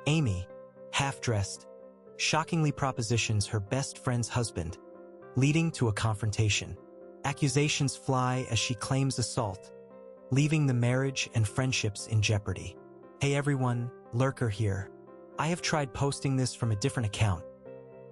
Amy, half-dressed, shockingly propositions her best friend's husband, leading to a confrontation. Accusations fly as she claims assault, leaving the marriage and friendships in jeopardy. Hey everyone, Lurker here. I have tried posting this from a different account.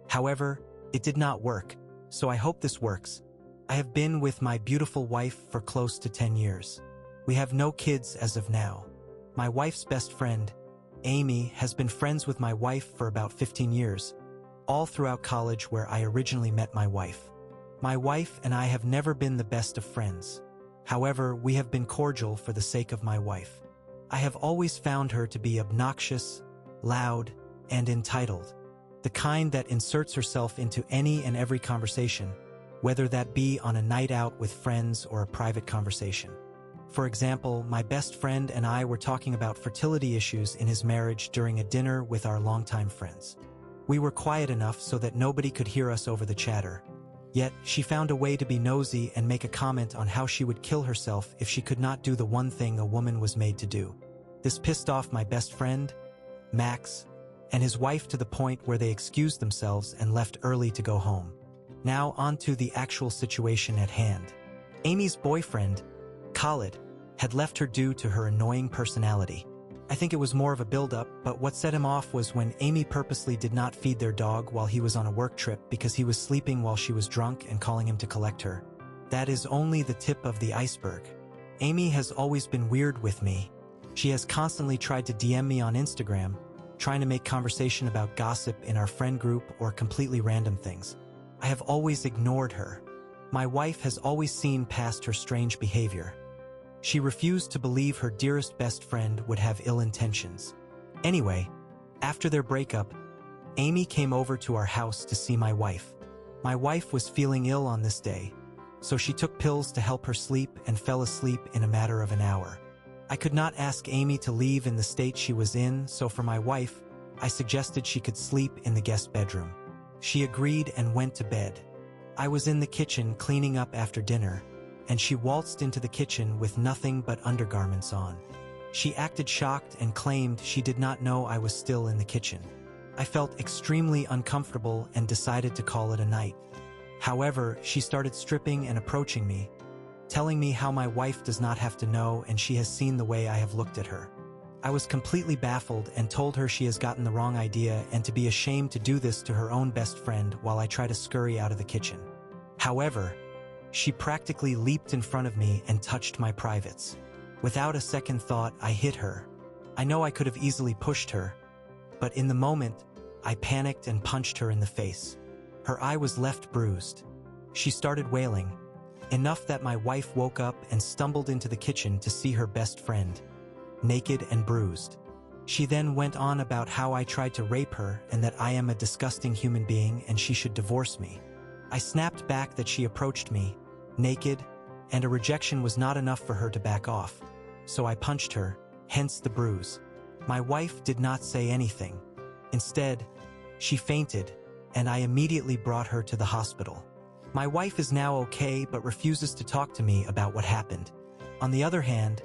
However, it did not work, so I hope this works. I have been with my beautiful wife for close to 10 years. We have no kids as of now. My wife's best friend, Amy, has been friends with my wife for about 15 years, all throughout college where I originally met my wife. My wife and I have never been the best of friends. However, we have been cordial for the sake of my wife. I have always found her to be obnoxious, loud, and entitled, the kind that inserts herself into any and every conversation, whether that be on a night out with friends or a private conversation. For example, my best friend and I were talking about fertility issues in his marriage during a dinner with our longtime friends. We were quiet enough so that nobody could hear us over the chatter. Yet, she found a way to be nosy and make a comment on how she would kill herself if she could not do the one thing a woman was made to do. This pissed off my best friend, Max, and his wife to the point where they excused themselves and left early to go home. Now on to the actual situation at hand. Amy's boyfriend, Khalid, had left her due to her annoying personality. I think it was more of a build-up, but what set him off was when Amy purposely did not feed their dog while he was on a work trip because he was sleeping while she was drunk and calling him to collect her. That is only the tip of the iceberg. Amy has always been weird with me. She has constantly tried to DM me on Instagram, trying to make conversation about gossip in our friend group or completely random things. I have always ignored her. My wife has always seen past her strange behavior. She refused to believe her dearest best friend would have ill intentions. Anyway, after their breakup, Amy came over to our house to see my wife. My wife was feeling ill on this day, so she took pills to help her sleep and fell asleep in a matter of an hour. I could not ask Amy to leave in the state she was in, so for my wife, I suggested she could sleep in the guest bedroom. She agreed and went to bed. I was in the kitchen cleaning up after dinner, and she waltzed into the kitchen with nothing but undergarments on. She acted shocked and claimed she did not know I was still in the kitchen. I felt extremely uncomfortable and decided to call it a night. However, she started stripping and approaching me, telling me how my wife does not have to know and she has seen the way I have looked at her. I was completely baffled and told her she has gotten the wrong idea and to be ashamed to do this to her own best friend while I try to scurry out of the kitchen. However, she practically leaped in front of me and touched my privates. Without a second thought, I hit her. I know I could have easily pushed her, but in the moment, I panicked and punched her in the face. Her eye was left bruised. She started wailing, enough that my wife woke up and stumbled into the kitchen to see her best friend, naked and bruised. She then went on about how I tried to rape her and that I am a disgusting human being and she should divorce me. I snapped back that she approached me, naked, and a rejection was not enough for her to back off, so I punched her, hence the bruise. My wife did not say anything. Instead, she fainted, and I immediately brought her to the hospital. My wife is now okay but refuses to talk to me about what happened. On the other hand,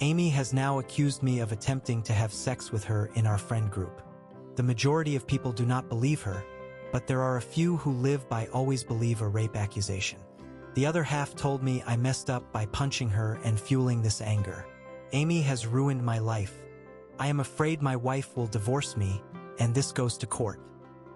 Amy has now accused me of attempting to have sex with her in our friend group. The majority of people do not believe her, but there are a few who live by always believe a rape accusation. The other half told me I messed up by punching her and fueling this anger. Amy has ruined my life. I am afraid my wife will divorce me, and this goes to court.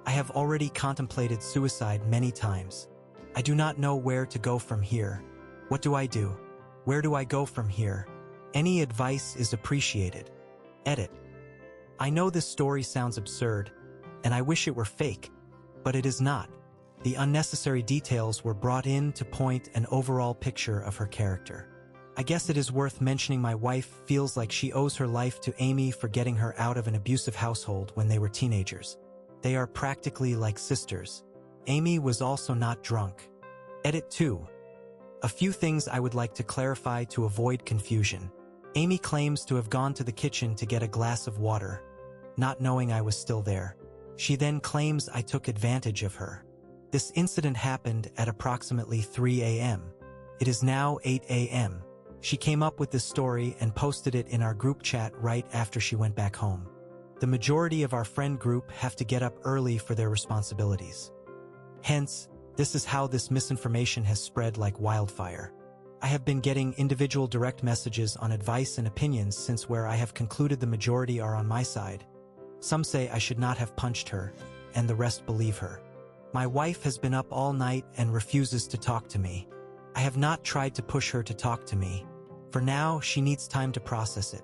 I have already contemplated suicide many times. I do not know where to go from here. What do I do? Where do I go from here? Any advice is appreciated. Edit. I know this story sounds absurd, and I wish it were fake, but it is not. The unnecessary details were brought in to point an overall picture of her character. I guess it is worth mentioning my wife feels like she owes her life to Amy for getting her out of an abusive household when they were teenagers. They are practically like sisters. Amy was also not drunk. Edit 2. A few things I would like to clarify to avoid confusion. Amy claims to have gone to the kitchen to get a glass of water, not knowing I was still there. She then claims I took advantage of her. This incident happened at approximately 3 a.m. It is now 8 a.m. She came up with this story and posted it in our group chat right after she went back home. The majority of our friend group have to get up early for their responsibilities. Hence, this is how this misinformation has spread like wildfire. I have been getting individual direct messages on advice and opinions since where I have concluded the majority are on my side. Some say I should not have punched her, and the rest believe her. My wife has been up all night and refuses to talk to me. I have not tried to push her to talk to me. For now, she needs time to process it.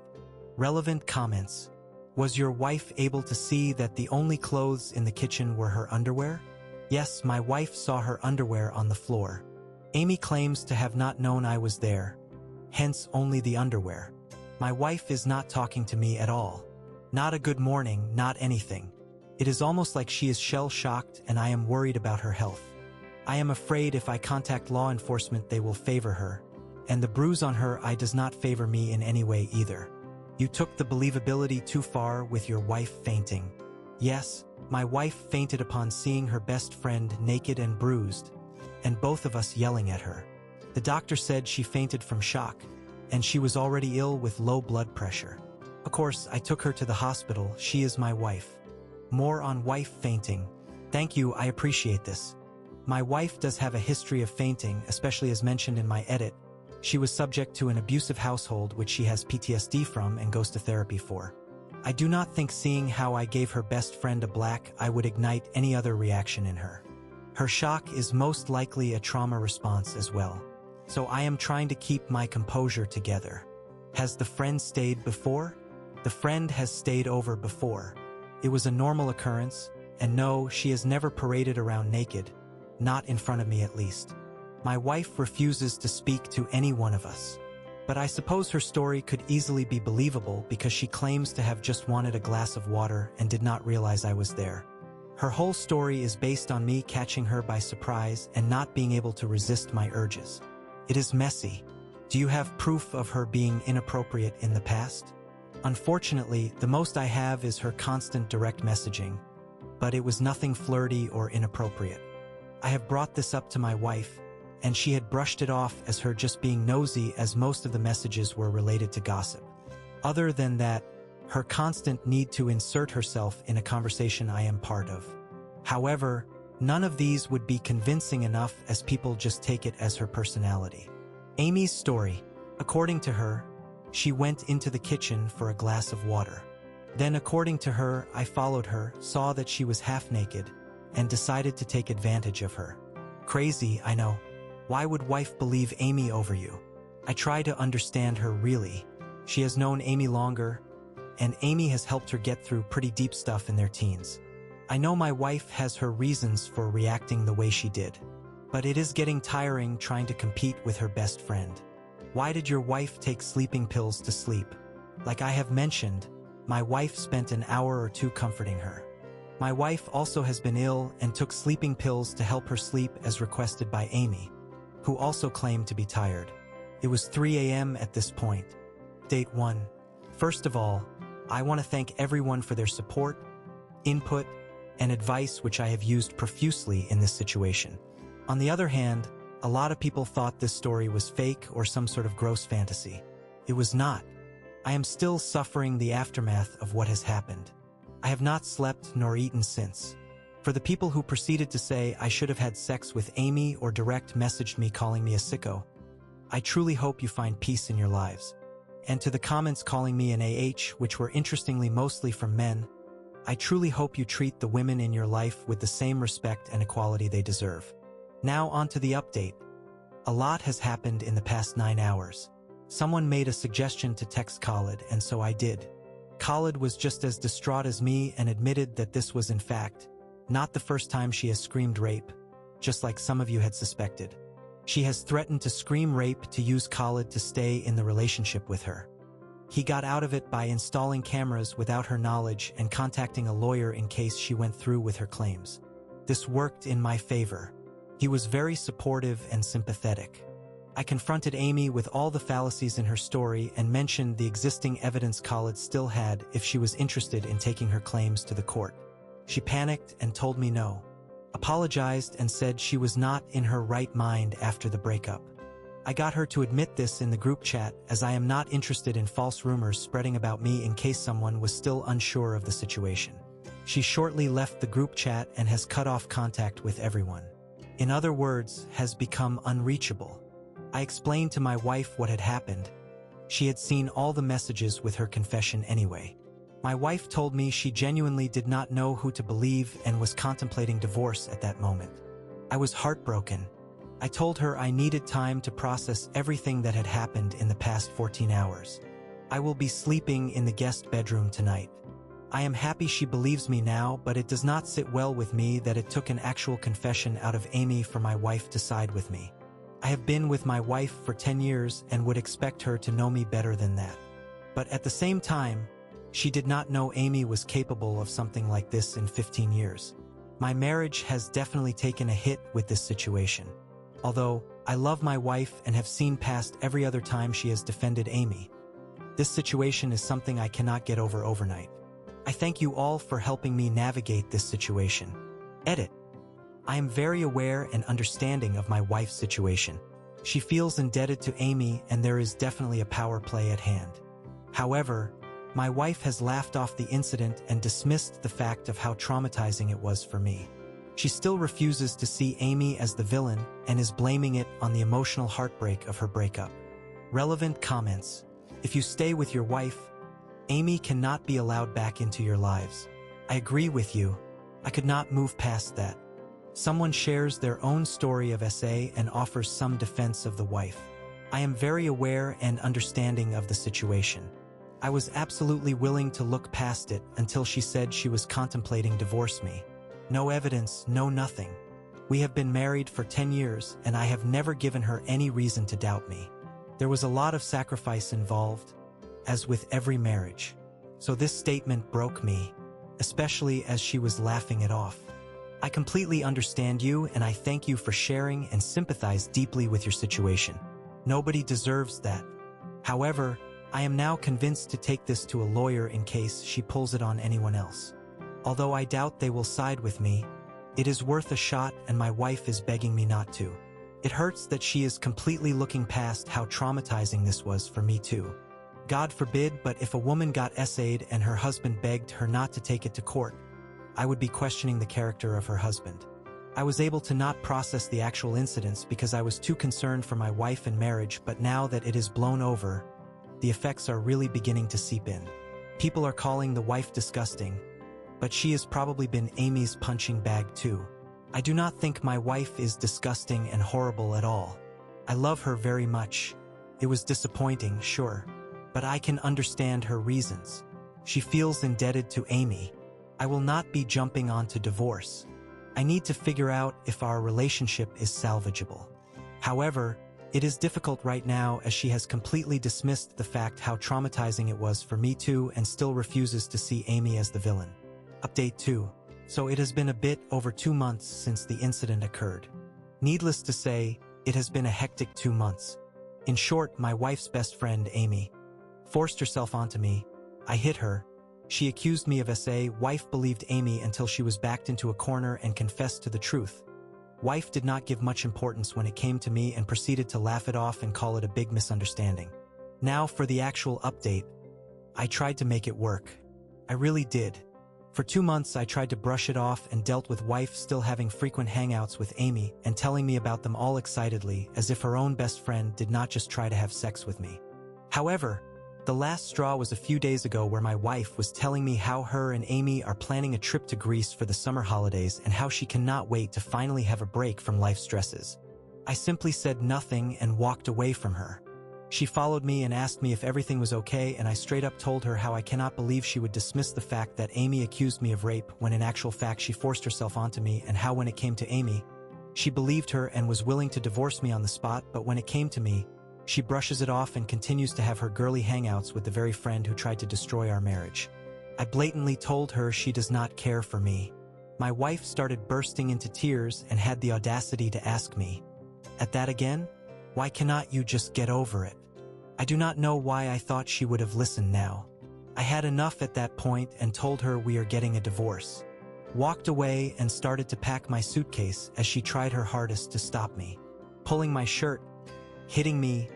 Relevant comments. Was your wife able to see that the only clothes in the kitchen were her underwear? Yes, my wife saw her underwear on the floor. Amy claims to have not known I was there, hence only the underwear. My wife is not talking to me at all. Not a good morning, not anything. It is almost like she is shell-shocked and I am worried about her health. I am afraid if I contact law enforcement they will favor her, and the bruise on her eye does not favor me in any way either. You took the believability too far with your wife fainting. Yes, my wife fainted upon seeing her best friend naked and bruised, and both of us yelling at her. The doctor said she fainted from shock, and she was already ill with low blood pressure. Of course, I took her to the hospital. She is my wife. More on wife fainting. Thank you, I appreciate this. My wife does have a history of fainting, especially as mentioned in my edit. She was subject to an abusive household which she has PTSD from and goes to therapy for. I do not think seeing how I gave her best friend a black eye would ignite any other reaction in her. Her shock is most likely a trauma response as well. So I am trying to keep my composure together. Has the friend stayed before? The friend has stayed over before. It was a normal occurrence, and no, she has never paraded around naked. Not in front of me at least. My wife refuses to speak to any one of us. But I suppose her story could easily be believable because she claims to have just wanted a glass of water and did not realize I was there. Her whole story is based on me catching her by surprise and not being able to resist my urges. It is messy. Do you have proof of her being inappropriate in the past? Unfortunately, the most I have is her constant direct messaging, but it was nothing flirty or inappropriate. I have brought this up to my wife, and she had brushed it off as her just being nosy as most of the messages were related to gossip. Other than that, her constant need to insert herself in a conversation I am part of. However, none of these would be convincing enough as people just take it as her personality. Amy's story. According to her, she went into the kitchen for a glass of water. Then, according to her, I followed her, saw that she was half naked, and decided to take advantage of her. Crazy, I know. Why would wife believe Amy over you? I try to understand her really. She has known Amy longer, and Amy has helped her get through pretty deep stuff in their teens. I know my wife has her reasons for reacting the way she did, but it is getting tiring trying to compete with her best friend. Why did your wife take sleeping pills to sleep? Like I have mentioned, my wife spent an hour or two comforting her. My wife also has been ill and took sleeping pills to help her sleep as requested by Amy, who also claimed to be tired. It was 3 a.m. at this point. Date 1. First of all, I want to thank everyone for their support, input, and advice which I have used profusely in this situation. On the other hand, a lot of people thought this story was fake or some sort of gross fantasy. It was not. I am still suffering the aftermath of what has happened. I have not slept nor eaten since. For the people who proceeded to say I should have had sex with Amy or direct messaged me calling me a sicko, I truly hope you find peace in your lives. And to the comments calling me an AH, which were interestingly mostly from men, I truly hope you treat the women in your life with the same respect and equality they deserve. Now on to the update. A lot has happened in the past 9 hours. Someone made a suggestion to text Khalid, and so I did. Khalid was just as distraught as me and admitted that this was in fact not the first time she has screamed rape, just like some of you had suspected. She has threatened to scream rape to use Khalid to stay in the relationship with her. He got out of it by installing cameras without her knowledge and contacting a lawyer in case she went through with her claims. This worked in my favor. He was very supportive and sympathetic. I confronted Amy with all the fallacies in her story and mentioned the existing evidence Khalid still had if she was interested in taking her claims to the court. She panicked and told me no, apologized and said she was not in her right mind after the breakup. I got her to admit this in the group chat, as I am not interested in false rumors spreading about me in case someone was still unsure of the situation. She shortly left the group chat and has cut off contact with everyone. In other words, has become unreachable. I explained to my wife what had happened. She had seen all the messages with her confession anyway. My wife told me she genuinely did not know who to believe and was contemplating divorce at that moment. I was heartbroken. I told her I needed time to process everything that had happened in the past 14 hours. I will be sleeping in the guest bedroom tonight. I am happy she believes me now, but it does not sit well with me that it took an actual confession out of Amy for my wife to side with me. I have been with my wife for 10 years and would expect her to know me better than that. But at the same time, she did not know Amy was capable of something like this in 15 years. My marriage has definitely taken a hit with this situation. Although, I love my wife and have seen past every other time she has defended Amy. This situation is something I cannot get over overnight. I thank you all for helping me navigate this situation. Edit. I am very aware and understanding of my wife's situation. She feels indebted to Amy and there is definitely a power play at hand. However, my wife has laughed off the incident and dismissed the fact of how traumatizing it was for me. She still refuses to see Amy as the villain and is blaming it on the emotional heartbreak of her breakup. Relevant comments. If you stay with your wife, Amy cannot be allowed back into your lives. I agree with you. I could not move past that. Someone shares their own story of SA and offers some defense of the wife. I am very aware and understanding of the situation. I was absolutely willing to look past it until she said she was contemplating divorce me. No evidence, no nothing. We have been married for 10 years and I have never given her any reason to doubt me. There was a lot of sacrifice involved, as with every marriage. So this statement broke me, especially as she was laughing it off. I completely understand you and I thank you for sharing and sympathize deeply with your situation. Nobody deserves that. However, I am now convinced to take this to a lawyer in case she pulls it on anyone else. Although I doubt they will side with me, it is worth a shot and my wife is begging me not to. It hurts that she is completely looking past how traumatizing this was for me too. God forbid, but if a woman got SA'd and her husband begged her not to take it to court, I would be questioning the character of her husband. I was able to not process the actual incidents because I was too concerned for my wife and marriage, but now that it is blown over, the effects are really beginning to seep in. People are calling the wife disgusting, but she has probably been Amy's punching bag too. I do not think my wife is disgusting and horrible at all. I love her very much. It was disappointing, sure, but I can understand her reasons. She feels indebted to Amy. I will not be jumping onto divorce. I need to figure out if our relationship is salvageable. However, it is difficult right now as she has completely dismissed the fact how traumatizing it was for me too and still refuses to see Amy as the villain. Update 2. So it has been a bit over 2 months since the incident occurred. Needless to say, it has been a hectic 2 months. In short, my wife's best friend, Amy, forced herself onto me. I hit her. She accused me of SA. Wife believed Amy until she was backed into a corner and confessed to the truth. Wife did not give much importance when it came to me and proceeded to laugh it off and call it a big misunderstanding. Now for the actual update. I tried to make it work. I really did. For 2 months I tried to brush it off and dealt with wife still having frequent hangouts with Amy and telling me about them all excitedly as if her own best friend did not just try to have sex with me. However, the last straw was a few days ago where my wife was telling me how her and Amy are planning a trip to Greece for the summer holidays and how she cannot wait to finally have a break from life stresses. I simply said nothing and walked away from her. She followed me and asked me if everything was okay, and I straight up told her how I cannot believe she would dismiss the fact that Amy accused me of rape when in actual fact she forced herself onto me, and how when it came to Amy, she believed her and was willing to divorce me on the spot, but when it came to me, she brushes it off and continues to have her girly hangouts with the very friend who tried to destroy our marriage. I blatantly told her she does not care for me. My wife started bursting into tears and had the audacity to ask me, "At that again? Why cannot you just get over it?" I do not know why I thought she would have listened now. I had enough at that point and told her we are getting a divorce. Walked away and started to pack my suitcase as she tried her hardest to stop me. Pulling my shirt, hitting me,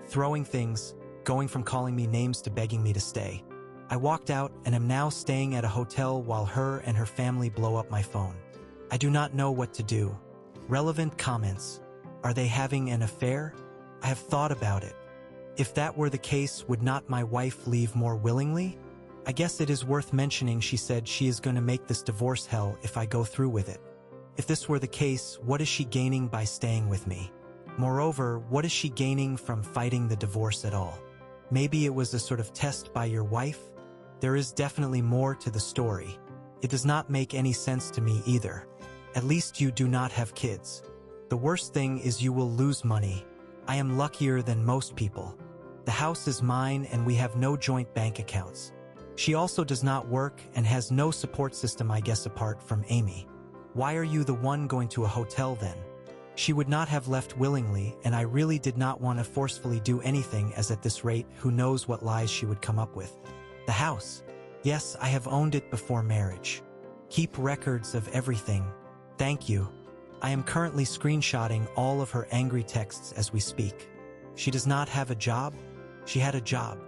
throwing things, going from calling me names to begging me to stay. I walked out and am now staying at a hotel while her and her family blow up my phone. I do not know what to do. Relevant comments. Are they having an affair? I have thought about it. If that were the case, would not my wife leave more willingly? I guess it is worth mentioning she said she is going to make this divorce hell if I go through with it. If this were the case, what is she gaining by staying with me? Moreover, what is she gaining from fighting the divorce at all? Maybe it was a sort of test by your wife? There is definitely more to the story. It does not make any sense to me either. At least you do not have kids. The worst thing is you will lose money. I am luckier than most people. The house is mine and we have no joint bank accounts. She also does not work and has no support system, I guess, apart from Amy. Why are you the one going to a hotel then? She would not have left willingly, and I really did not want to forcefully do anything, as at this rate, who knows what lies she would come up with. The house. Yes, I have owned it before marriage. Keep records of everything. Thank you. I am currently screenshotting all of her angry texts as we speak. She does not have a job? She had a job.